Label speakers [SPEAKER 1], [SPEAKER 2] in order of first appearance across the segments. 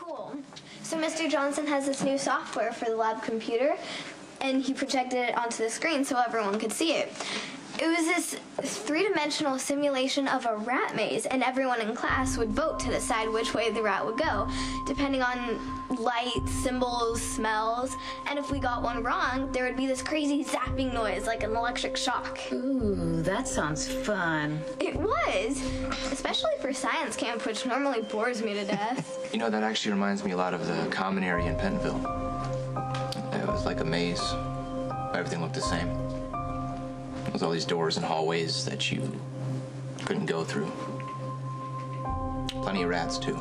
[SPEAKER 1] cool. So Mr. Johnson has this new software for the lab computer, and he projected it onto the screen so everyone could see it. It was this three-dimensional simulation of a rat maze, and everyone in class would vote to decide which way the rat would go, depending on light, symbols, smells. And if we got one wrong, there would be this crazy zapping noise, like an electric shock.
[SPEAKER 2] Ooh, that sounds fun.
[SPEAKER 1] It was, especially for science camp, which normally bores me to death.
[SPEAKER 3] You know, that actually reminds me a lot of the common area in Pentonville. It was like a maze. Everything looked the same. With all these doors and hallways that you couldn't go through. Plenty of rats, too.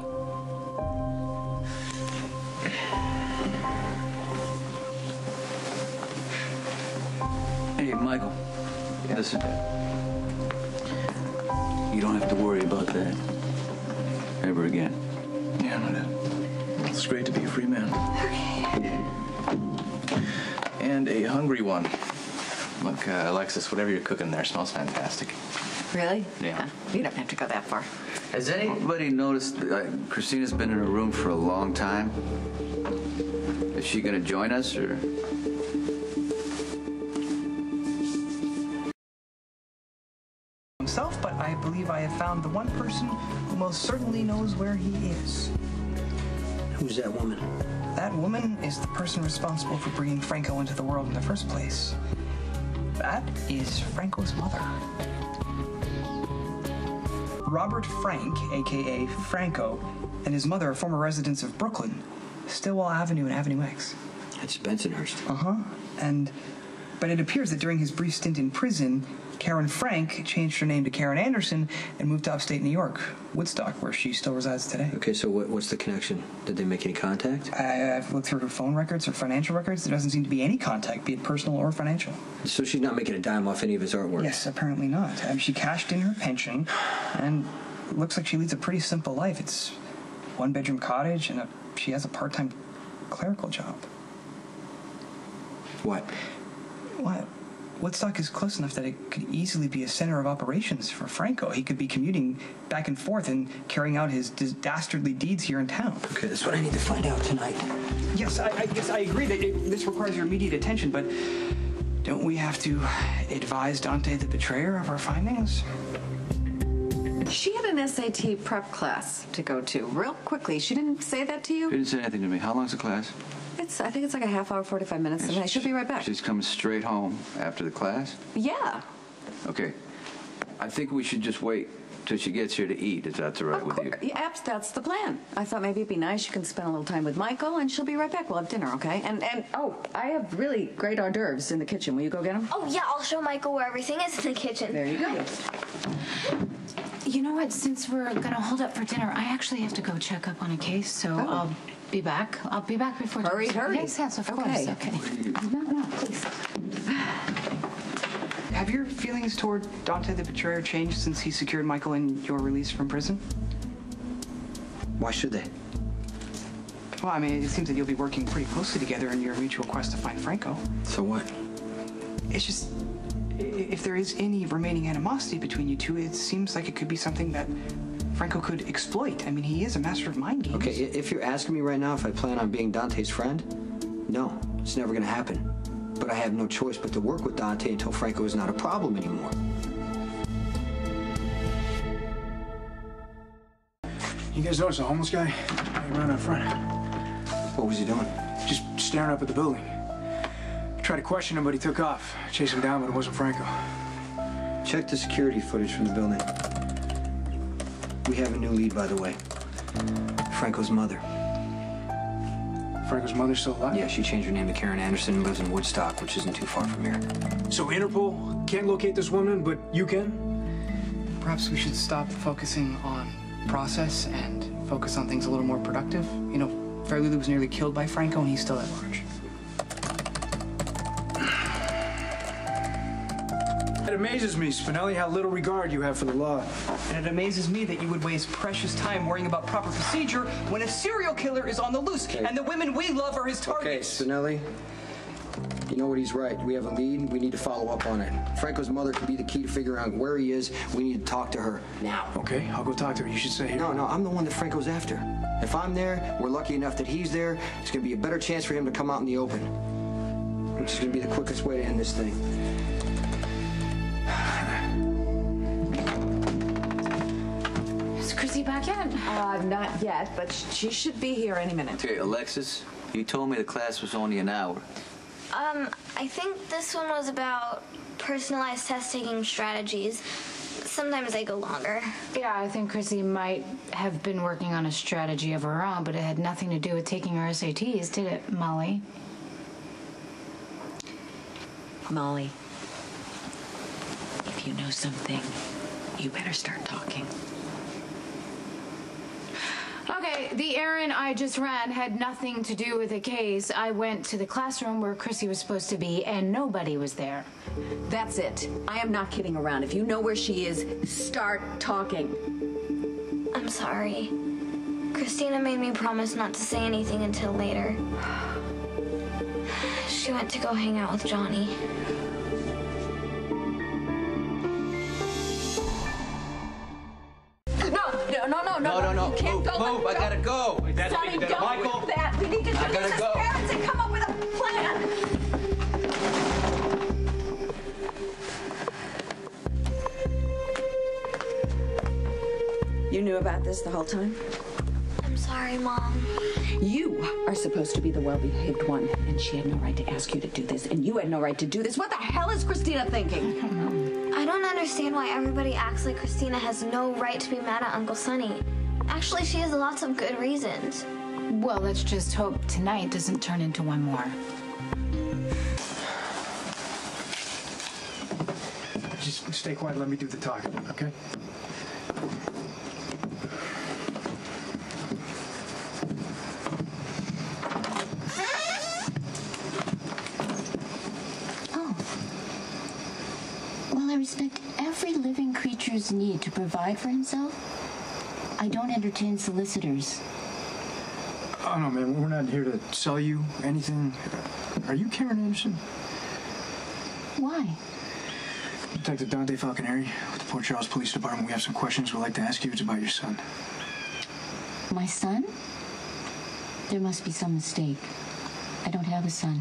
[SPEAKER 4] Hey, Michael. Yeah. Listen. You don't have to worry about that ever again.
[SPEAKER 3] Yeah, no doubt.
[SPEAKER 5] It's great to be a free man. And a hungry one.
[SPEAKER 3] Look, Alexis, whatever you're cooking there smells fantastic.
[SPEAKER 2] Really?
[SPEAKER 3] Yeah.
[SPEAKER 2] You don't have to go that far.
[SPEAKER 4] Has anybody noticed Christina's been in her room for a long time? Is she going to join us, or...?
[SPEAKER 6] Himself, but I believe I have found the one person who most certainly knows where he is.
[SPEAKER 7] Who's that woman?
[SPEAKER 6] That woman is the person responsible for bringing Franco into the world in the first place. That is Franco's mother. Robert Frank, a.k.a. Franco, and his mother are former residents of Brooklyn, Stillwell Avenue and Avenue X.
[SPEAKER 7] That's Bensonhurst.
[SPEAKER 6] Uh-huh. But it appears that during his brief stint in prison, Karen Frank changed her name to Karen Anderson and moved to upstate New York, Woodstock, where she still resides today.
[SPEAKER 7] Okay, so what's the connection? Did they make any contact?
[SPEAKER 6] I've looked through her phone records, her financial records. There doesn't seem to be any contact, be it personal or financial.
[SPEAKER 7] So she's not making a dime off any of his artwork?
[SPEAKER 6] Yes, apparently not. She cashed in her pension, and it looks like she leads a pretty simple life. It's one-bedroom cottage, and she has a part-time clerical job.
[SPEAKER 7] What?
[SPEAKER 6] What? Woodstock is close enough that it could easily be a center of operations for Franco. He could be commuting back and forth and carrying out his dastardly deeds here in town.
[SPEAKER 7] Okay, that's what I need to find out tonight.
[SPEAKER 6] Yes, I guess I agree that this requires your immediate attention, but don't we have to advise Dante the Betrayer of our findings?
[SPEAKER 2] She had an SAT prep class to go to real quickly. She didn't say that to you?
[SPEAKER 4] She didn't say anything to me. How long's the class?
[SPEAKER 2] I think it's like a half hour, 45 minutes, and I should be right back.
[SPEAKER 4] She's coming straight home after the class?
[SPEAKER 2] Yeah.
[SPEAKER 4] Okay. I think we should just wait till she gets here to eat, if that's all right with you.
[SPEAKER 2] Yeah, that's the plan. I thought maybe it'd be nice. You can spend a little time with Michael, and she'll be right back. We'll have dinner, okay? And oh, I have really great hors d'oeuvres in the kitchen. Will you go get them?
[SPEAKER 1] Oh, yeah, I'll show Michael where everything is in the kitchen.
[SPEAKER 2] There you go.
[SPEAKER 8] You know what? Since we're going to hold up for dinner, I actually have to go check up on a case, so I'll be back. I'll be back before
[SPEAKER 2] Hurry.
[SPEAKER 8] Yes, of course. Okay. No, please.
[SPEAKER 6] Have your feelings toward Dante the Betrayer changed since he secured Michael and your release from prison?
[SPEAKER 7] Why should they?
[SPEAKER 6] Well, I mean, it seems that you'll be working pretty closely together in your mutual quest to find Franco.
[SPEAKER 7] So what?
[SPEAKER 6] It's just, if there is any remaining animosity between you two, it seems like it could be something that Franco could exploit. I mean, he is a master of mind games.
[SPEAKER 7] Okay, if you're asking me right now if I plan on being Dante's friend, no, it's never gonna happen. But I have no choice but to work with Dante until Franco is not a problem anymore.
[SPEAKER 5] You guys notice a homeless guy hanging around out front?
[SPEAKER 7] What was he doing?
[SPEAKER 5] Just staring up at the building. Tried to question him, but he took off. Chased him down, but it wasn't Franco.
[SPEAKER 7] Check the security footage from the building. We have a new lead, by the way. Franco's mother.
[SPEAKER 5] Franco's mother's still alive?
[SPEAKER 7] Yeah, she changed her name to Karen Anderson and lives in Woodstock, which isn't too far from here.
[SPEAKER 5] So Interpol can't locate this woman, but you can?
[SPEAKER 6] Perhaps we should stop focusing on process and focus on things a little more productive. You know, Fairlulu was nearly killed by Franco, and he's still at large.
[SPEAKER 5] It amazes me, Spinelli, how little regard you have for the law.
[SPEAKER 6] And it amazes me that you would waste precious time worrying about proper procedure when a serial killer is on the loose, and the women we love are his targets.
[SPEAKER 7] Okay, Spinelli, you know what, he's right. We have a lead, we need to follow up on it. Franco's mother could be the key to figuring out where he is. We need to talk to her now.
[SPEAKER 5] Okay, I'll go talk to her. You should stay here.
[SPEAKER 7] No, I'm the one that Franco's after. If I'm there, we're lucky enough that he's there, it's going to be a better chance for him to come out in the open. Which is going to be the quickest way to end this thing.
[SPEAKER 8] Is Chrissy back yet?
[SPEAKER 2] Not yet, but she should be here any minute.
[SPEAKER 4] Okay, Alexis, you told me the class was only an hour.
[SPEAKER 1] I think this one was about personalized test-taking strategies. Sometimes they go longer.
[SPEAKER 8] Yeah, I think Chrissy might have been working on a strategy of her own, but it had nothing to do with taking her SATs, did it, Molly?
[SPEAKER 2] Molly, if you know something, you better start talking.
[SPEAKER 8] Okay, the errand I just ran had nothing to do with the case. I went to the classroom where Chrissy was supposed to be, and nobody was there.
[SPEAKER 2] That's it. I am not kidding around. If you know where she is, start talking.
[SPEAKER 1] I'm sorry. Christina made me promise not to say anything until later. She went to go hang out with Johnny.
[SPEAKER 4] No.
[SPEAKER 2] You can't go.
[SPEAKER 4] Move. I gotta go.
[SPEAKER 2] Sonny, don't do that. We need to do this as parents and come up with a plan. You knew about this the whole time?
[SPEAKER 1] I'm sorry, Mom.
[SPEAKER 2] You are supposed to be the well-behaved one, and she had no right to ask you to do this, and you had no right to do this. What the hell is Christina thinking?
[SPEAKER 1] I don't understand why everybody acts like Christina has no right to be mad at Uncle Sonny. Actually, she has lots of good reasons.
[SPEAKER 8] Well, let's just hope tonight doesn't turn into one more.
[SPEAKER 5] Just stay quiet. Let me do the talking, okay?
[SPEAKER 9] Well, I respect every living creature's need to provide for himself. I don't entertain solicitors.
[SPEAKER 5] Oh, no, man. We're not here to sell you anything. Are you Karen Anderson?
[SPEAKER 9] Why?
[SPEAKER 5] Detective Dante Falconeri with the Port Charles Police Department. We have some questions we'd like to ask you. It's about your son.
[SPEAKER 9] My son? There must be some mistake. I don't have a son.